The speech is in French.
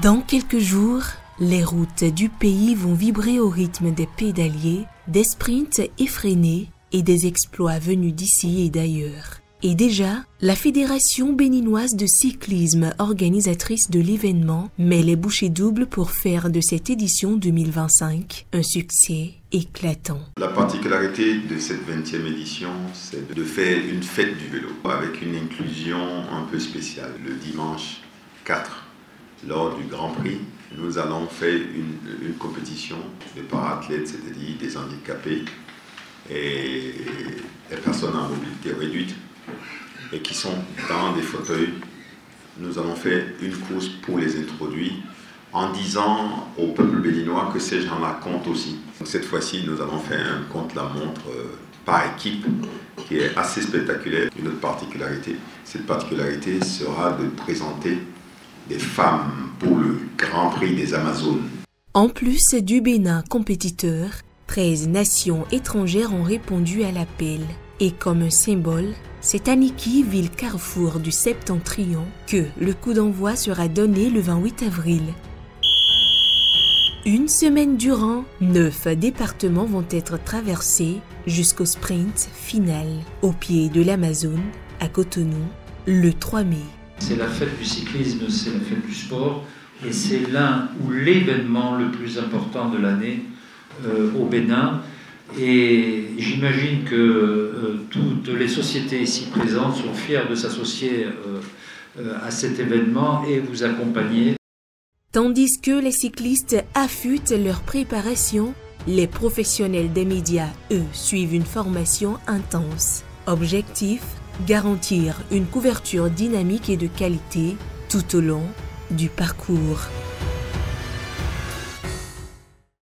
Dans quelques jours, les routes du pays vont vibrer au rythme des pédaliers, des sprints effrénés et des exploits venus d'ici et d'ailleurs. Et déjà, la Fédération béninoise de cyclisme, organisatrice de l'événement, met les bouchées doubles pour faire de cette édition 2025 un succès éclatant. La particularité de cette 20e édition, c'est de faire une fête du vélo avec une inclusion un peu spéciale. Le dimanche 4, lors du Grand Prix, nous allons faire une compétition de para-athlètes, c'est-à-dire des handicapés et des personnes à mobilité réduite et qui sont dans des fauteuils. Nous allons faire une course pour les introduire en disant au peuple béninois que ces gens-là comptent aussi. Donc cette fois-ci, nous allons faire un contre-la-montre par équipe qui est assez spectaculaire. Une autre particularité, cette particularité sera de présenter des femmes pour le Grand Prix des Amazones. En plus du Bénin compétiteur, 13 nations étrangères ont répondu à l'appel. Et comme un symbole, c'est à Niki, ville carrefour du Septentrion, que le coup d'envoi sera donné le 28 avril. Une semaine durant, 9 départements vont être traversés jusqu'au sprint final, au pied de l'Amazone, à Cotonou, le 3 mai. C'est la fête du cyclisme, c'est la fête du sport, et c'est l'un ou l'événement le plus important de l'année au Bénin. Et j'imagine que toutes les sociétés ici présentes sont fières de s'associer à cet événement et vous accompagner. Tandis que les cyclistes affûtent leur préparation, les professionnels des médias, eux, suivent une formation intense. Objectif, garantir une couverture dynamique et de qualité tout au long du parcours.